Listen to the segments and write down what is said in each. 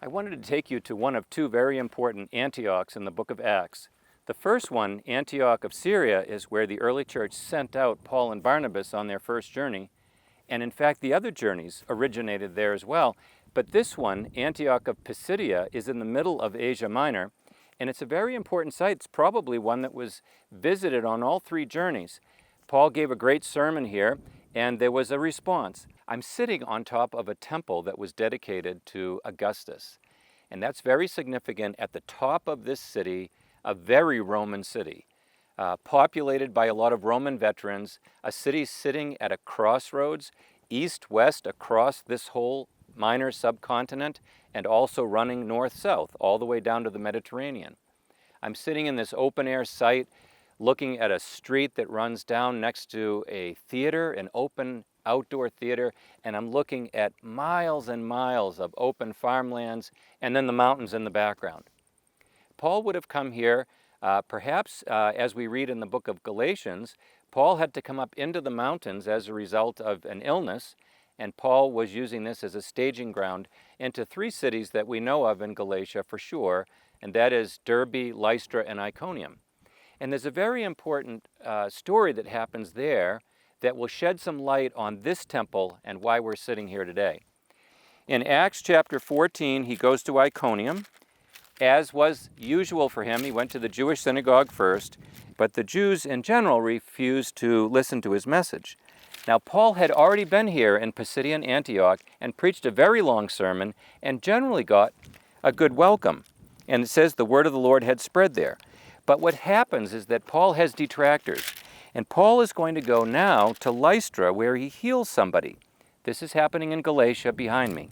I wanted to take you to one of two very important Antiochs in the book of Acts. The first one, Antioch of Syria, is where the early church sent out Paul and Barnabas on their first journey. And in fact, the other journeys originated there as well. But this one, Antioch of Pisidia, is in the middle of Asia Minor. And it's a very important site. It's probably one that was visited on all three journeys. Paul gave a great sermon here, and there was a response. I'm sitting on top of a temple that was dedicated to Augustus. And that's very significant at the top of this city, a very Roman city, populated by a lot of Roman veterans, a city sitting at a crossroads, east-west across this whole minor subcontinent, and also running north-south, all the way down to the Mediterranean. I'm sitting in this open-air site, looking at a street that runs down next to a theater, an open outdoor theater, and I'm looking at miles and miles of open farmlands and then the mountains in the background. Paul would have come here, perhaps as we read in the book of Galatians, Paul had to come up into the mountains as a result of an illness, and Paul was using this as a staging ground into three cities that we know of in Galatia for sure, and that is Derbe, Lystra, and Iconium. And there's a very important story that happens there that will shed some light on this temple and why we're sitting here today. In Acts chapter 14, he goes to Iconium. As was usual for him, he went to the Jewish synagogue first, but the Jews in general refused to listen to his message. Now, Paul had already been here in Pisidian Antioch and preached a very long sermon and generally got a good welcome. And it says the word of the Lord had spread there. But what happens is that Paul has detractors. And Paul is going to go now to Lystra where he heals somebody. This is happening in Galatia behind me.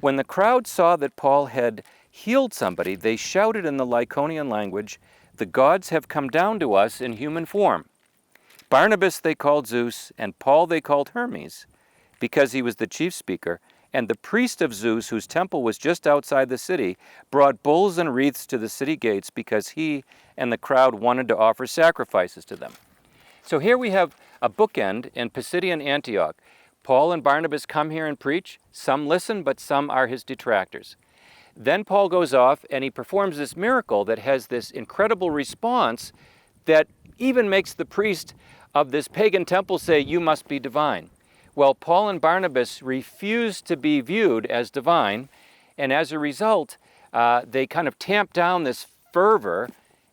When the crowd saw that Paul had healed somebody, they shouted in the Lycaonian language, "The gods have come down to us in human form." Barnabas they called Zeus, and Paul they called Hermes, because he was the chief speaker. And the priest of Zeus, whose temple was just outside the city, brought bulls and wreaths to the city gates because he and the crowd wanted to offer sacrifices to them. So here we have a bookend in Pisidian Antioch. Paul and Barnabas come here and preach. Some listen, but some are his detractors. Then Paul goes off and he performs this miracle that has this incredible response that even makes the priest of this pagan temple say, "You must be divine." Well, Paul and Barnabas refuse to be viewed as divine, and as a result, they kind of tamp down this fervor,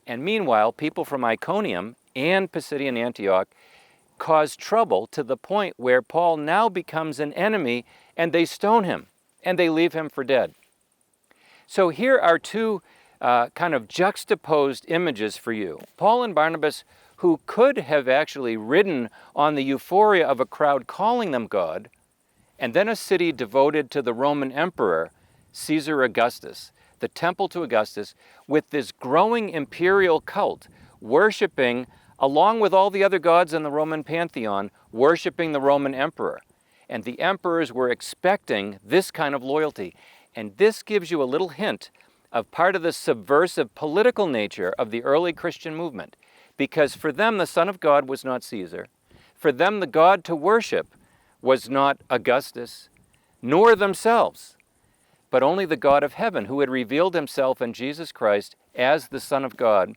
and meanwhile, people from Iconium and Pisidian Antioch cause trouble to the point where Paul now becomes an enemy, and they stone him, and they leave him for dead. So here are two kind of juxtaposed images for you. Paul and Barnabas, who could have actually ridden on the euphoria of a crowd calling them God, and then a city devoted to the Roman emperor, Caesar Augustus, the temple to Augustus, with this growing imperial cult, worshiping, along with all the other gods in the Roman pantheon, worshiping the Roman emperor. And the emperors were expecting this kind of loyalty. And this gives you a little hint of part of the subversive political nature of the early Christian movement. Because for them, the Son of God was not Caesar. For them, the God to worship was not Augustus, nor themselves, but only the God of heaven, who had revealed himself in Jesus Christ as the Son of God.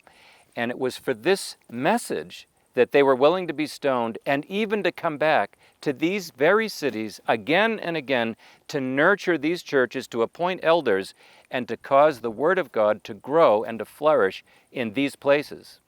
And it was for this message that they were willing to be stoned and even to come back to these very cities again and again to nurture these churches, to appoint elders, and to cause the Word of God to grow and to flourish in these places.